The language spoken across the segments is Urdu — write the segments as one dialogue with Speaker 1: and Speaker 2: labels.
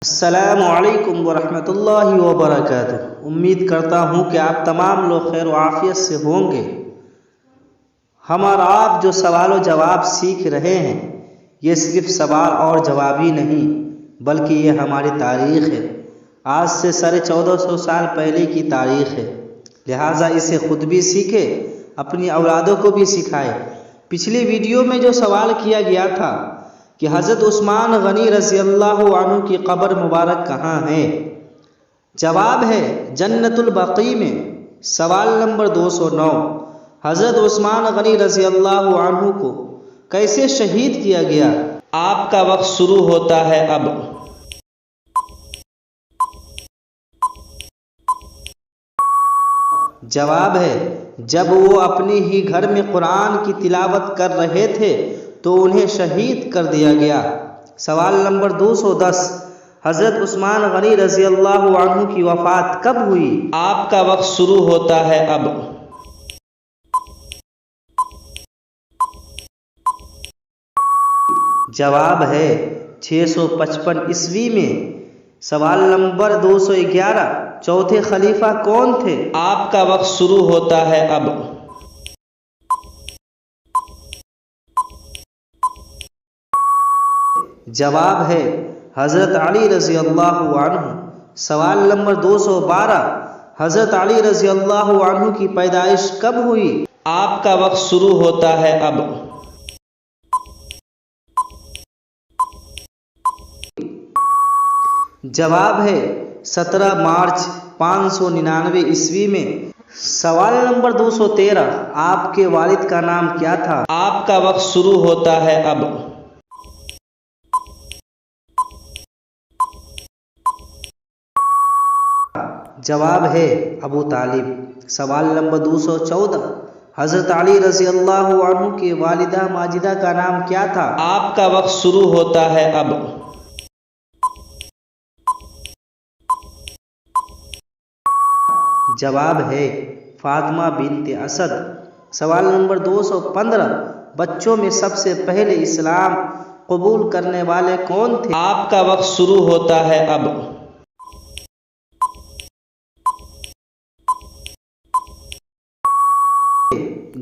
Speaker 1: السلام علیکم ورحمۃ اللہ وبرکاتہ۔ امید کرتا ہوں کہ آپ تمام لوگ خیر و عافیت سے ہوں گے۔ ہم اور آپ جو سوال و جواب سیکھ رہے ہیں، یہ صرف سوال اور جواب ہی نہیں بلکہ یہ ہماری تاریخ ہے۔ آج سے 1450 سال پہلے کی تاریخ ہے، لہٰذا اسے خود بھی سیکھے، اپنی اولادوں کو بھی سکھائے۔ پچھلی ویڈیو میں جو سوال کیا گیا تھا کہ حضرت عثمان غنی رضی اللہ عنہ کی قبر مبارک کہاں ہے؟ جواب ہے جنت البقیع میں۔ سوال نمبر 209، حضرت عثمان غنی رضی اللہ عنہ کو کیسے شہید کیا گیا؟ آپ کا وقت شروع ہوتا ہے اب۔ جواب ہے جب وہ اپنے ہی گھر میں قرآن کی تلاوت کر رہے تھے تو انہیں شہید کر دیا گیا۔ سوال نمبر 210، حضرت عثمان غنی رضی اللہ عنہ کی وفات کب ہوئی؟ آپ کا وقت شروع ہوتا ہے اب۔ جواب ہے 655 عیسوی میں۔ سوال نمبر 211، چوتھے خلیفہ کون تھے؟ آپ کا وقت شروع ہوتا ہے اب۔ جواب ہے حضرت علی رضی اللہ عنہ۔ سوال نمبر 212، حضرت علی رضی اللہ عنہ کی پیدائش کب ہوئی؟ آپ کا وقت شروع ہوتا ہے اب۔ جواب ہے 17 مارچ 599 عیسوی میں۔ سوال نمبر 213، آپ کے والد کا نام کیا تھا؟ آپ کا وقت شروع ہوتا ہے اب۔ جواب ہے ابو طالب۔ سوال نمبر 214، حضرت علی رضی اللہ عنہ کی والدہ ماجدہ کا نام کیا تھا؟ آپ کا وقت شروع ہوتا ہے اب۔ جواب ہے فاطمہ بنت اسد۔ سوال نمبر 215، بچوں میں سب سے پہلے اسلام قبول کرنے والے کون تھے؟ آپ کا وقت شروع ہوتا ہے اب۔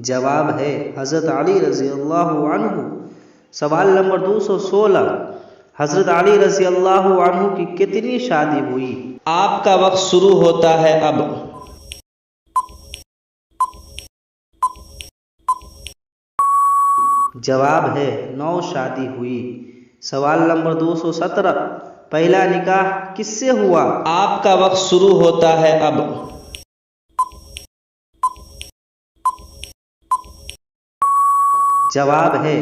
Speaker 1: جواب ہے حضرت علی رضی اللہ عنہ۔ سوال نمبر 216، حضرت علی رضی اللہ عنہ کی کتنی شادی ہوئی؟ آپ کا وقت شروع ہوتا ہے اب۔ جواب ہے 9 شادی ہوئی۔ سوال نمبر 217، پہلا نکاح کس سے ہوا؟ آپ کا وقت شروع ہوتا ہے اب۔ جواب ہے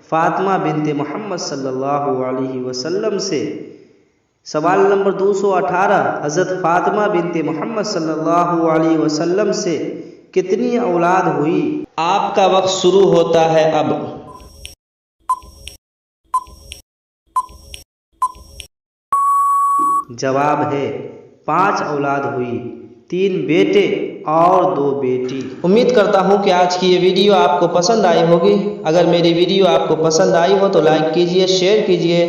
Speaker 1: فاطمہ بنت محمد صلی اللہ علیہ وسلم سے۔ سوال نمبر 218، حضرت فاطمہ بنت محمد صلی اللہ علیہ وسلم سے کتنی اولاد ہوئی؟ آپ کا وقت شروع ہوتا ہے اب۔ جواب ہے 5 اولاد ہوئی، 3 بیٹے اور 2 بیٹی۔ امید کرتا ہوں کہ آج کی یہ ویڈیو آپ کو پسند آئی ہوگی۔ اگر میری ویڈیو آپ کو پسند آئی ہو تو لائک کیجئے، شیئر کیجئے،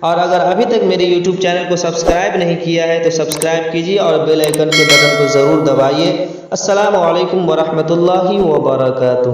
Speaker 1: اور اگر ابھی تک میرے یوٹیوب چینل کو سبسکرائب نہیں کیا ہے تو سبسکرائب کیجئے اور بیل آئیکن کے بٹن کو ضرور دبائیے۔ السلام علیکم ورحمۃ اللہ وبرکاتہ۔